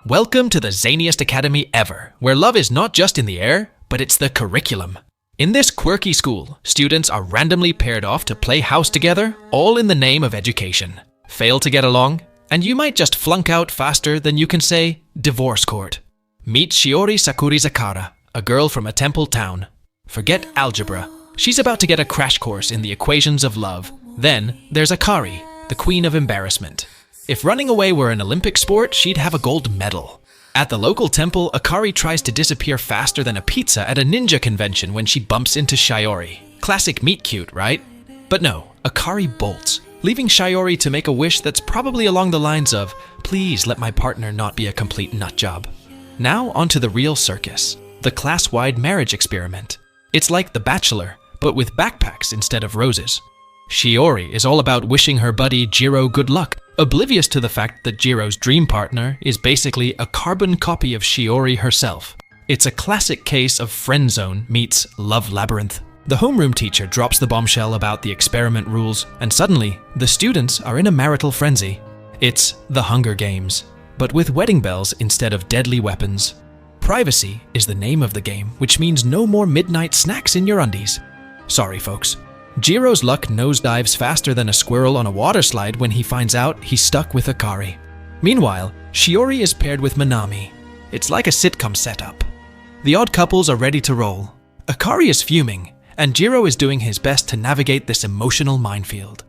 Welcome to the zaniest academy ever, where love is not just in the air, but it's the curriculum. In this quirky school, students are randomly paired off to play house together, all in the name of education. Fail to get along, and you might just flunk out faster than you can say, divorce court. Meet Shiori Sakurizakara, a girl from a temple town. Forget algebra. She's about to get a crash course in the equations of love. Then, there's Akari, the queen of embarrassment. If running away were an Olympic sport, she'd have a gold medal. At the local temple, Akari tries to disappear faster than a pizza at a ninja convention when she bumps into Shiori. Classic meet cute, right? But no, Akari bolts, leaving Shiori to make a wish that's probably along the lines of, please let my partner not be a complete nutjob. Now onto the real circus, the class-wide marriage experiment. It's like The Bachelor, but with backpacks instead of roses. Shiori is all about wishing her buddy Jiro good luck, oblivious to the fact that Jiro's dream partner is basically a carbon copy of Shiori herself. It's a classic case of friend zone meets love labyrinth. The homeroom teacher drops the bombshell about the experiment rules, and suddenly, the students are in a marital frenzy. It's the Hunger Games, but with wedding bells instead of deadly weapons. Privacy is the name of the game, which means no more midnight snacks in your undies. Sorry, folks. Jiro's luck nosedives faster than a squirrel on a water slide when he finds out he's stuck with Akari. Meanwhile, Shiori is paired with Minami. It's like a sitcom setup. The odd couples are ready to roll. Akari is fuming, and Jiro is doing his best to navigate this emotional minefield.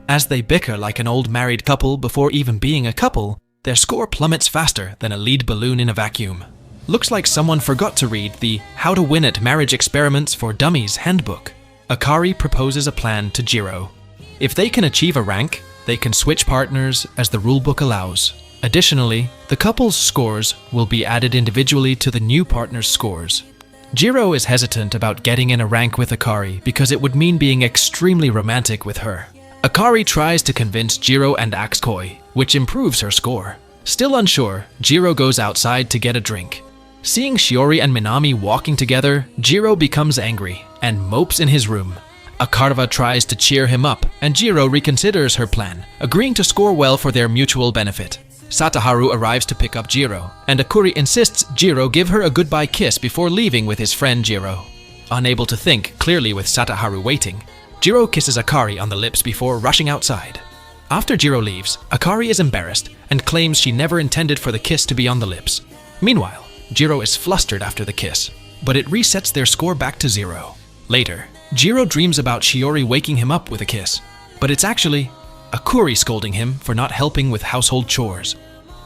As they bicker like an old married couple before even being a couple, their score plummets faster than a lead balloon in a vacuum. Looks like someone forgot to read the How to Win at Marriage Experiments for Dummies handbook. Akari proposes a plan to Jiro. If they can achieve a rank, they can switch partners as the rulebook allows. Additionally, the couple's scores will be added individually to the new partner's scores. Jiro is hesitant about getting in a rank with Akari because it would mean being extremely romantic with her. Akari tries to convince Jiro and acts coy, which improves her score. Still unsure, Jiro goes outside to get a drink. Seeing Shiori and Minami walking together, Jiro becomes angry and mopes in his room. Akarva tries to cheer him up, and Jiro reconsiders her plan, agreeing to score well for their mutual benefit. Sataharu arrives to pick up Jiro, and Akuri insists Jiro give her a goodbye kiss before leaving with his friend Jiro. Unable to think clearly with Sataharu waiting, Jiro kisses Akari on the lips before rushing outside. After Jiro leaves, Akari is embarrassed and claims she never intended for the kiss to be on the lips. Meanwhile, Jiro is flustered after the kiss, but it resets their score back to 0. Later, Jiro dreams about Shiori waking him up with a kiss, but it's actually Akuri scolding him for not helping with household chores.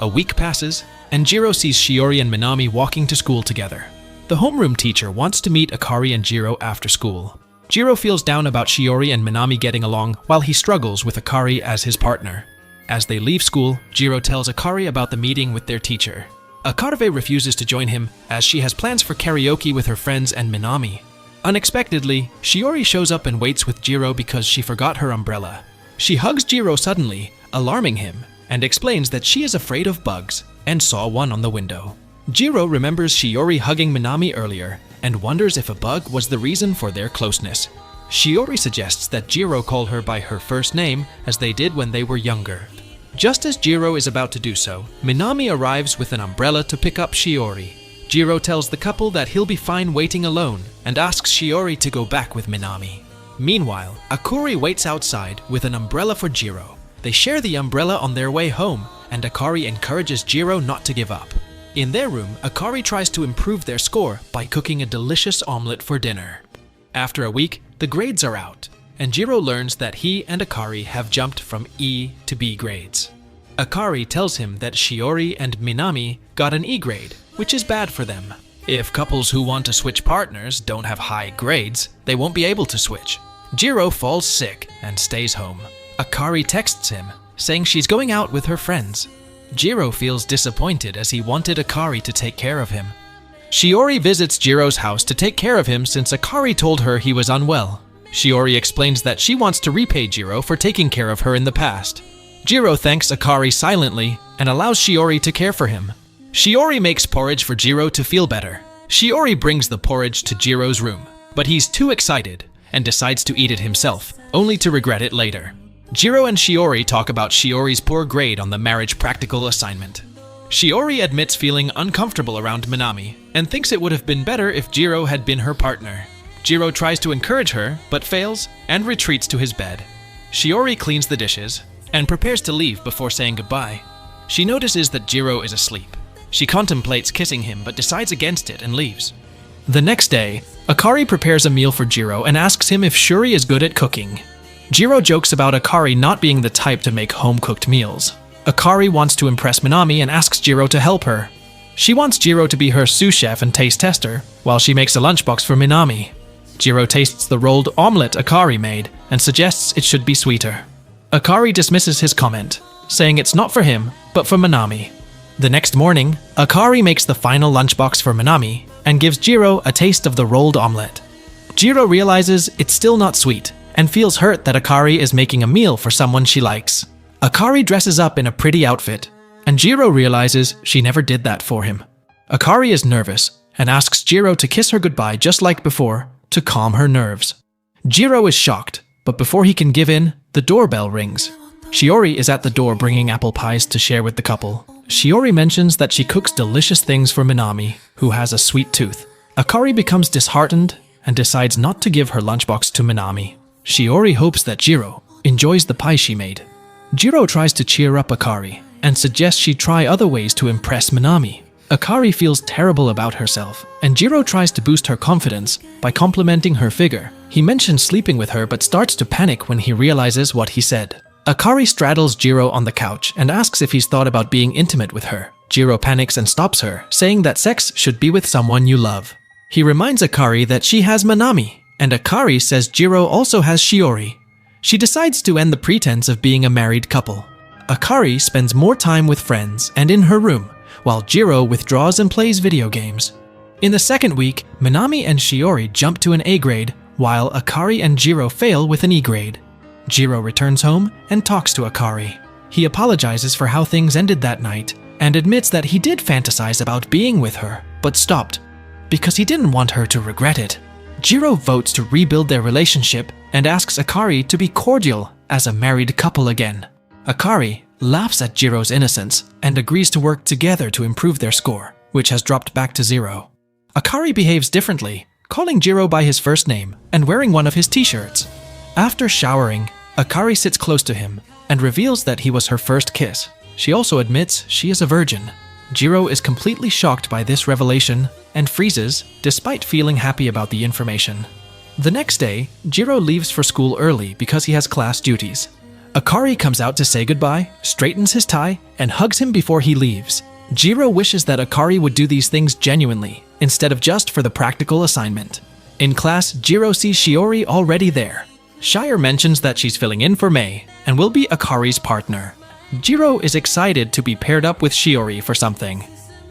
A week passes, and Jiro sees Shiori and Minami walking to school together. The homeroom teacher wants to meet Akari and Jiro after school. Jiro feels down about Shiori and Minami getting along while he struggles with Akari as his partner. As they leave school, Jiro tells Akari about the meeting with their teacher. Akarve refuses to join him as she has plans for karaoke with her friends and Minami. Unexpectedly, Shiori shows up and waits with Jiro because she forgot her umbrella. She hugs Jiro suddenly, alarming him, and explains that she is afraid of bugs and saw one on the window. Jiro remembers Shiori hugging Minami earlier and wonders if a bug was the reason for their closeness. Shiori suggests that Jiro call her by her first name as they did when they were younger. Just as Jiro is about to do so, Minami arrives with an umbrella to pick up Shiori. Jiro tells the couple that he'll be fine waiting alone and asks Shiori to go back with Minami. Meanwhile, Akuri waits outside with an umbrella for Jiro. They share the umbrella on their way home, and Akari encourages Jiro not to give up. In their room, Akari tries to improve their score by cooking a delicious omelet for dinner. After a week, the grades are out, and Jiro learns that he and Akari have jumped from E to B grades. Akari tells him that Shiori and Minami got an E grade, which is bad for them. If couples who want to switch partners don't have high grades, they won't be able to switch. Jiro falls sick and stays home. Akari texts him, saying she's going out with her friends. Jiro feels disappointed as he wanted Akari to take care of him. Shiori visits Jiro's house to take care of him since Akari told her he was unwell. Shiori explains that she wants to repay Jiro for taking care of her in the past. Jiro thanks Akari silently and allows Shiori to care for him. Shiori makes porridge for Jiro to feel better. Shiori brings the porridge to Jiro's room, but he's too excited and decides to eat it himself, only to regret it later. Jiro and Shiori talk about Shiori's poor grade on the marriage practical assignment. Shiori admits feeling uncomfortable around Minami and thinks it would have been better if Jiro had been her partner. Jiro tries to encourage her, but fails and retreats to his bed. Shiori cleans the dishes and prepares to leave before saying goodbye. She notices that Jiro is asleep. She contemplates kissing him but decides against it and leaves. The next day, Akari prepares a meal for Jiro and asks him if Shuri is good at cooking. Jiro jokes about Akari not being the type to make home-cooked meals. Akari wants to impress Minami and asks Jiro to help her. She wants Jiro to be her sous chef and taste tester, while she makes a lunchbox for Minami. Jiro tastes the rolled omelette Akari made and suggests it should be sweeter. Akari dismisses his comment, saying it's not for him, but for Minami. The next morning, Akari makes the final lunchbox for Minami and gives Jiro a taste of the rolled omelette. Jiro realizes it's still not sweet and feels hurt that Akari is making a meal for someone she likes. Akari dresses up in a pretty outfit, and Jiro realizes she never did that for him. Akari is nervous and asks Jiro to kiss her goodbye just like before to calm her nerves. Jiro is shocked, but before he can give in, the doorbell rings. Shiori is at the door bringing apple pies to share with the couple. Shiori mentions that she cooks delicious things for Minami, who has a sweet tooth. Akari becomes disheartened and decides not to give her lunchbox to Minami. Shiori hopes that Jiro enjoys the pie she made. Jiro tries to cheer up Akari and suggests she try other ways to impress Minami. Akari feels terrible about herself, and Jiro tries to boost her confidence by complimenting her figure. He mentions sleeping with her but starts to panic when he realizes what he said. Akari straddles Jiro on the couch and asks if he's thought about being intimate with her. Jiro panics and stops her, saying that sex should be with someone you love. He reminds Akari that she has Minami, and Akari says Jiro also has Shiori. She decides to end the pretense of being a married couple. Akari spends more time with friends and in her room, while Jiro withdraws and plays video games. In the second week, Minami and Shiori jump to an A grade, while Akari and Jiro fail with an E grade. Jiro returns home and talks to Akari. He apologizes for how things ended that night and admits that he did fantasize about being with her, but stopped because he didn't want her to regret it. Jiro votes to rebuild their relationship and asks Akari to be cordial as a married couple again. Akari laughs at Jiro's innocence and agrees to work together to improve their score, which has dropped back to 0. Akari behaves differently, calling Jiro by his first name and wearing one of his t-shirts. After showering, Akari sits close to him and reveals that he was her first kiss. She also admits she is a virgin. Jiro is completely shocked by this revelation and freezes, despite feeling happy about the information. The next day, Jiro leaves for school early because he has class duties. Akari comes out to say goodbye, straightens his tie, and hugs him before he leaves. Jiro wishes that Akari would do these things genuinely, instead of just for the practical assignment. In class, Jiro sees Shiori already there. Shire mentions that she's filling in for Mei and will be Akari's partner. Jiro is excited to be paired up with Shiori for something.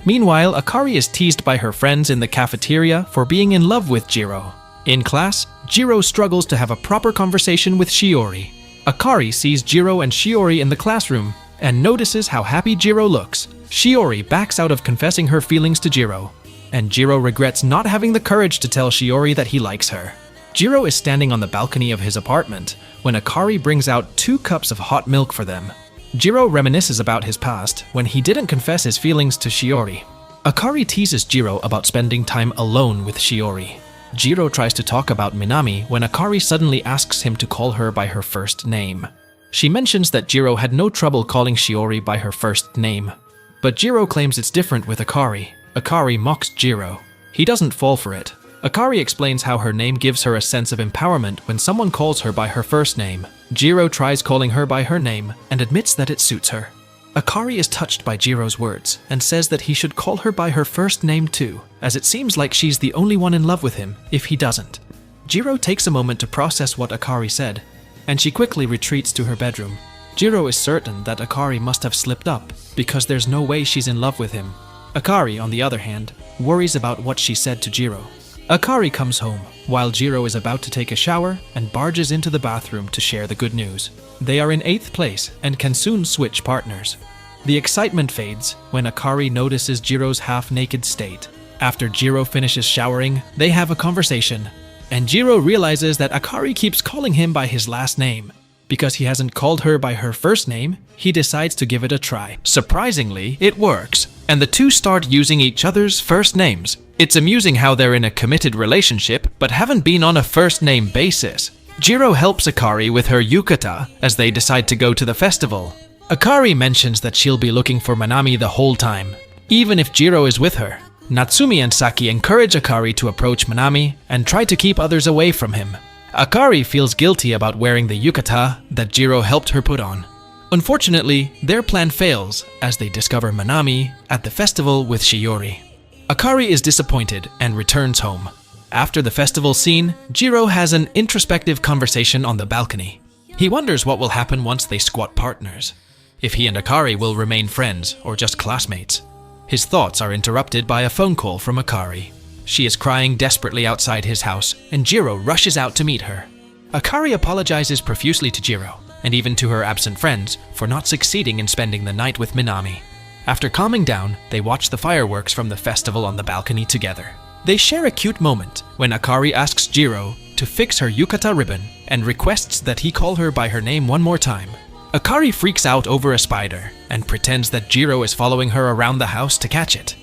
Meanwhile, Akari is teased by her friends in the cafeteria for being in love with Jiro. In class, Jiro struggles to have a proper conversation with Shiori. Akari sees Jiro and Shiori in the classroom and notices how happy Jiro looks. Shiori backs out of confessing her feelings to Jiro, and Jiro regrets not having the courage to tell Shiori that he likes her. Jiro is standing on the balcony of his apartment when Akari brings out 2 cups of hot milk for them. Jiro reminisces about his past when he didn't confess his feelings to Shiori. Akari teases Jiro about spending time alone with Shiori. Jiro tries to talk about Minami when Akari suddenly asks him to call her by her first name. She mentions that Jiro had no trouble calling Shiori by her first name. But Jiro claims it's different with Akari. Akari mocks Jiro. He doesn't fall for it. Akari explains how her name gives her a sense of empowerment when someone calls her by her first name. Jiro tries calling her by her name and admits that it suits her. Akari is touched by Jiro's words and says that he should call her by her first name too, as it seems like she's the only one in love with him if he doesn't. Jiro takes a moment to process what Akari said, and she quickly retreats to her bedroom. Jiro is certain that Akari must have slipped up because there's no way she's in love with him. Akari, on the other hand, worries about what she said to Jiro. Akari comes home while Jiro is about to take a shower and barges into the bathroom to share the good news. They are in 8th place and can soon switch partners. The excitement fades when Akari notices Jiro's half-naked state. After Jiro finishes showering, they have a conversation, and Jiro realizes that Akari keeps calling him by his last name Because he hasn't called her by her first name, he decides to give it a try. Surprisingly, it works, and the two start using each other's first names. It's amusing how they're in a committed relationship, but haven't been on a first-name basis. Jiro helps Akari with her yukata as they decide to go to the festival. Akari mentions that she'll be looking for Manami the whole time, even if Jiro is with her. Natsumi and Saki encourage Akari to approach Manami and try to keep others away from him. Akari feels guilty about wearing the yukata that Jiro helped her put on. Unfortunately, their plan fails as they discover Manami at the festival with Shiori. Akari is disappointed and returns home. After the festival scene, Jiro has an introspective conversation on the balcony. He wonders what will happen once they squat partners. If he and Akari will remain friends or just classmates. His thoughts are interrupted by a phone call from Akari. She is crying desperately outside his house, and Jiro rushes out to meet her. Akari apologizes profusely to Jiro, and even to her absent friends, for not succeeding in spending the night with Minami. After calming down, they watch the fireworks from the festival on the balcony together. They share a cute moment when Akari asks Jiro to fix her yukata ribbon and requests that he call her by her name one more time. Akari freaks out over a spider and pretends that Jiro is following her around the house to catch it.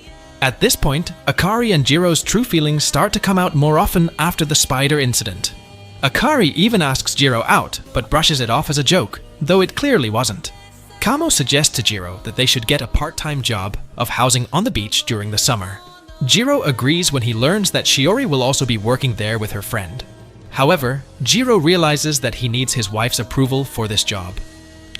At this point, Akari and Jiro's true feelings start to come out more often after the spider incident. Akari even asks Jiro out, but brushes it off as a joke, though it clearly wasn't. Kamo suggests to Jiro that they should get a part-time job of housing on the beach during the summer. Jiro agrees when he learns that Shiori will also be working there with her friend. However, Jiro realizes that he needs his wife's approval for this job.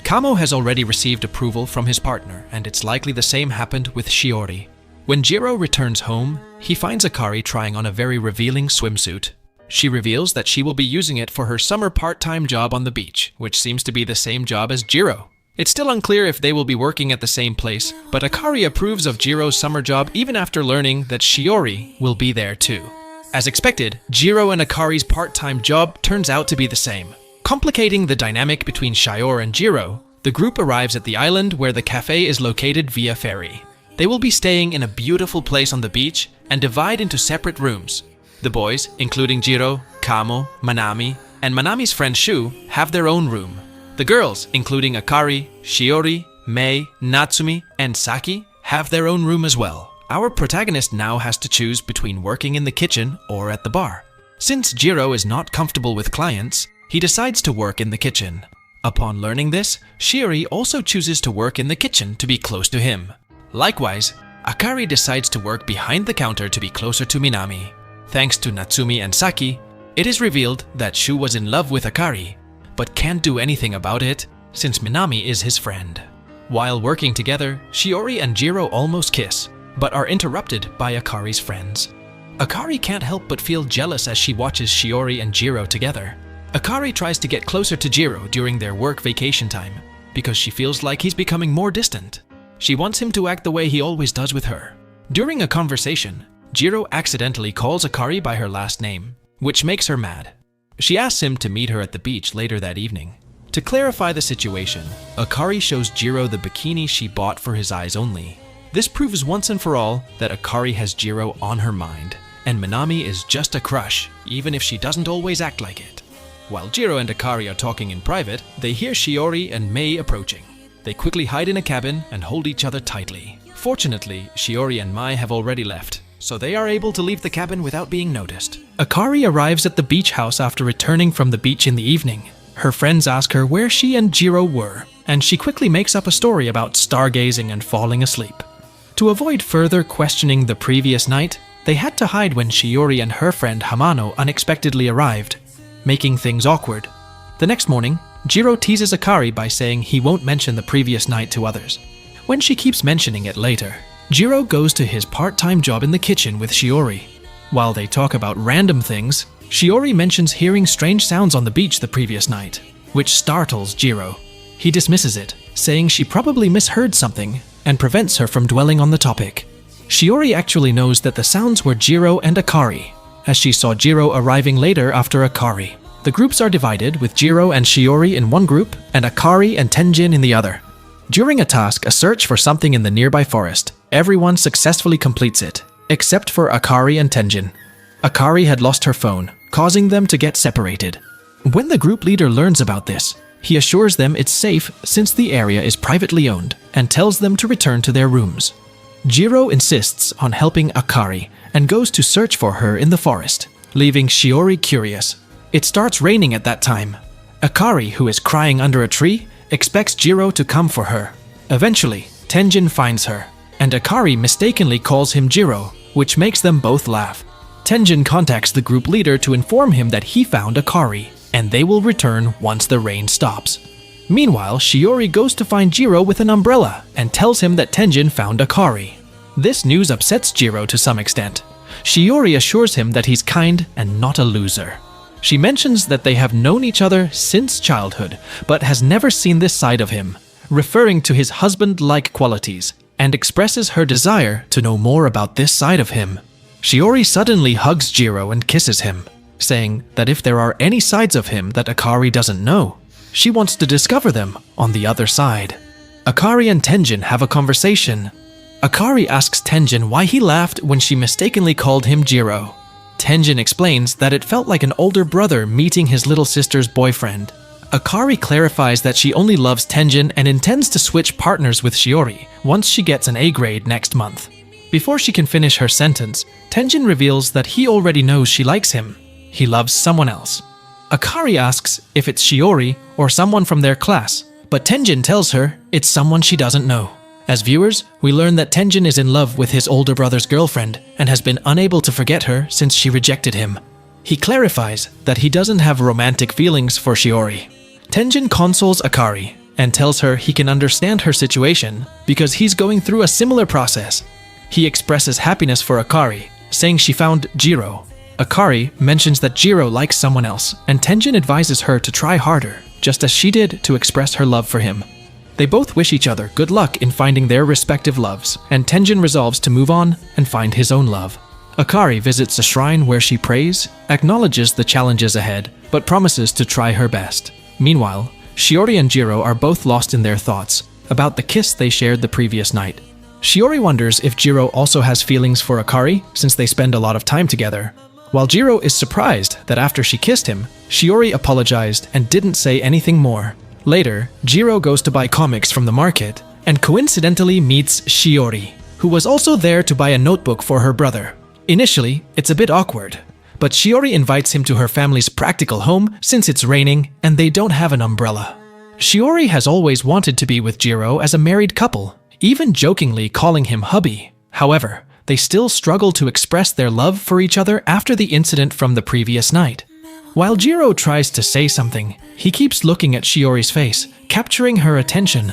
Kamo has already received approval from his partner, and it's likely the same happened with Shiori. When Jiro returns home, he finds Akari trying on a very revealing swimsuit. She reveals that she will be using it for her summer part-time job on the beach, which seems to be the same job as Jiro. It's still unclear if they will be working at the same place, but Akari approves of Jiro's summer job even after learning that Shiori will be there too. As expected, Jiro and Akari's part-time job turns out to be the same. Complicating the dynamic between Shiori and Jiro, the group arrives at the island where the cafe is located via ferry. They will be staying in a beautiful place on the beach and divide into separate rooms. The boys, including Jiro, Kamo, Manami, and Manami's friend Shu, have their own room. The girls, including Akari, Shiori, Mei, Natsumi, and Saki, have their own room as well. Our protagonist now has to choose between working in the kitchen or at the bar. Since Jiro is not comfortable with clients, he decides to work in the kitchen. Upon learning this, Shiori also chooses to work in the kitchen to be close to him. Likewise, Akari decides to work behind the counter to be closer to Minami. Thanks to Natsumi and Saki, it is revealed that Shu was in love with Akari, but can't do anything about it since Minami is his friend. While working together, Shiori and Jiro almost kiss, but are interrupted by Akari's friends. Akari can't help but feel jealous as she watches Shiori and Jiro together. Akari tries to get closer to Jiro during their work vacation time because she feels like he's becoming more distant. She wants him to act the way he always does with her. During a conversation, Jiro accidentally calls Akari by her last name, which makes her mad. She asks him to meet her at the beach later that evening. To clarify the situation, Akari shows Jiro the bikini she bought for his eyes only. This proves once and for all that Akari has Jiro on her mind, and Minami is just a crush, even if she doesn't always act like it. While Jiro and Akari are talking in private, they hear Shiori and Mei approaching. They quickly hide in a cabin and hold each other tightly. Fortunately, Shiori and Mai have already left, so they are able to leave the cabin without being noticed. Akari arrives at the beach house after returning from the beach in the evening. Her friends ask her where she and Jiro were, and she quickly makes up a story about stargazing and falling asleep. To avoid further questioning the previous night, they had to hide when Shiori and her friend Hamano unexpectedly arrived, making things awkward. The next morning, Jiro teases Akari by saying he won't mention the previous night to others. When she keeps mentioning it later, Jiro goes to his part-time job in the kitchen with Shiori. While they talk about random things, Shiori mentions hearing strange sounds on the beach the previous night, which startles Jiro. He dismisses it, saying she probably misheard something and prevents her from dwelling on the topic. Shiori actually knows that the sounds were Jiro and Akari, as she saw Jiro arriving later after Akari. The groups are divided, with Jiro and Shiori in one group and Akari and Tenjin in the other. During a task, a search for something in the nearby forest, everyone successfully completes it, except for Akari and Tenjin. Akari had lost her phone, causing them to get separated. When the group leader learns about this, He assures them it's safe since the area is privately owned and tells them to return to their rooms. Jiro insists on helping Akari and goes to search for her in the forest, leaving Shiori curious. It starts raining at that time. Akari, who is crying under a tree, expects Jiro to come for her. Eventually, Tenjin finds her, and Akari mistakenly calls him Jiro, which makes them both laugh. Tenjin contacts the group leader to inform him that he found Akari, and they will return once the rain stops. Meanwhile, Shiori goes to find Jiro with an umbrella and tells him that Tenjin found Akari. This news upsets Jiro to some extent. Shiori assures him that he's kind and not a loser. She mentions that they have known each other since childhood, but has never seen this side of him, referring to his husband-like qualities, and expresses her desire to know more about this side of him. Shiori suddenly hugs Jiro and kisses him, saying that if there are any sides of him that Akari doesn't know, she wants to discover them on the other side. Akari and Tenjin have a conversation. Akari asks Tenjin why he laughed when she mistakenly called him Jiro. Tenjin explains that it felt like an older brother meeting his little sister's boyfriend. Akari clarifies that she only loves Tenjin and intends to switch partners with Shiori once she gets an A grade next month. Before she can finish her sentence, Tenjin reveals that he already knows she likes him. He loves someone else. Akari asks if it's Shiori or someone from their class, but Tenjin tells her it's someone she doesn't know. As viewers, we learn that Tenjin is in love with his older brother's girlfriend and has been unable to forget her since she rejected him. He clarifies that he doesn't have romantic feelings for Shiori. Tenjin consoles Akari and tells her he can understand her situation because he's going through a similar process. He expresses happiness for Akari, saying she found Jiro. Akari mentions that Jiro likes someone else, and Tenjin advises her to try harder, just as she did to express her love for him. They both wish each other good luck in finding their respective loves, and Tenjin resolves to move on and find his own love. Akari visits a shrine where she prays, acknowledges the challenges ahead, but promises to try her best. Meanwhile, Shiori and Jiro are both lost in their thoughts about the kiss they shared the previous night. Shiori wonders if Jiro also has feelings for Akari since they spend a lot of time together, while Jiro is surprised that after she kissed him, Shiori apologized and didn't say anything more. Later, Jiro goes to buy comics from the market and coincidentally meets Shiori, who was also there to buy a notebook for her brother. Initially, it's a bit awkward, but Shiori invites him to her family's practical home since it's raining and they don't have an umbrella. Shiori has always wanted to be with Jiro as a married couple, even jokingly calling him hubby. However, they still struggle to express their love for each other after the incident from the previous night. While Jiro tries to say something, he keeps looking at Shiori's face, capturing her attention.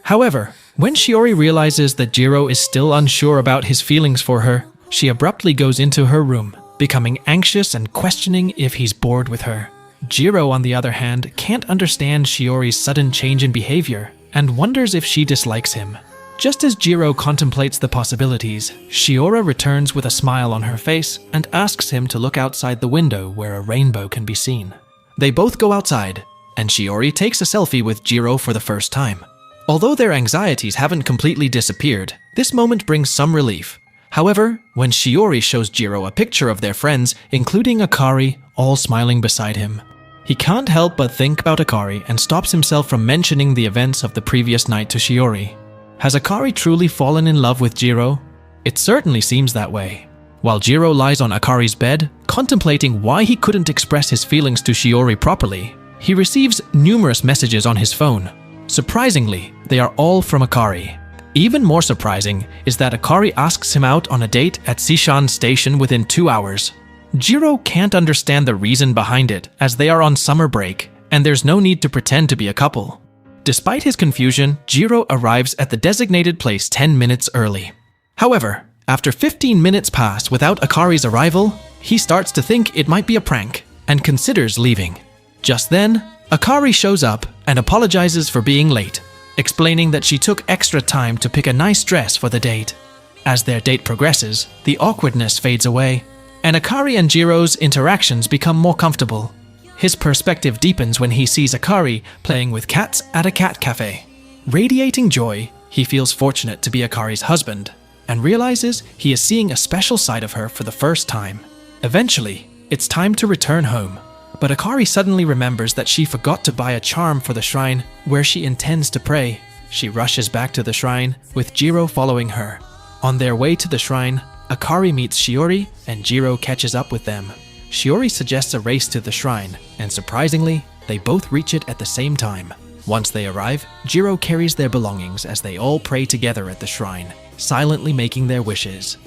However, when Shiori realizes that Jiro is still unsure about his feelings for her, she abruptly goes into her room, becoming anxious and questioning if he's bored with her. Jiro, on the other hand, can't understand Shiori's sudden change in behavior and wonders if she dislikes him. Just as Jiro contemplates the possibilities, Shiori returns with a smile on her face and asks him to look outside the window where a rainbow can be seen. They both go outside, and Shiori takes a selfie with Jiro for the first time. Although their anxieties haven't completely disappeared, this moment brings some relief. However, when Shiori shows Jiro a picture of their friends, including Akari, all smiling beside him, he can't help but think about Akari and stops himself from mentioning the events of the previous night to Shiori. Has Akari truly fallen in love with Jiro? It certainly seems that way. While Jiro lies on Akari's bed, contemplating why he couldn't express his feelings to Shiori properly, he receives numerous messages on his phone. Surprisingly, they are all from Akari. Even more surprising is that Akari asks him out on a date at Sishan Station within 2 hours. Jiro can't understand the reason behind it, as they are on summer break, and there's no need to pretend to be a couple. Despite his confusion, Jiro arrives at the designated place 10 minutes early. However, after 15 minutes pass without Akari's arrival, he starts to think it might be a prank and considers leaving. Just then, Akari shows up and apologizes for being late, explaining that she took extra time to pick a nice dress for the date. As their date progresses, the awkwardness fades away, and Akari and Jiro's interactions become more comfortable. His perspective deepens when he sees Akari playing with cats at a cat cafe. Radiating joy, he feels fortunate to be Akari's husband, and realizes he is seeing a special side of her for the first time. Eventually, it's time to return home. But Akari suddenly remembers that she forgot to buy a charm for the shrine where she intends to pray. She rushes back to the shrine, with Jiro following her. On their way to the shrine, Akari meets Shiori and Jiro catches up with them. Shiori suggests a race to the shrine, and surprisingly, they both reach it at the same time. Once they arrive, Jiro carries their belongings as they all pray together at the shrine, silently making their wishes.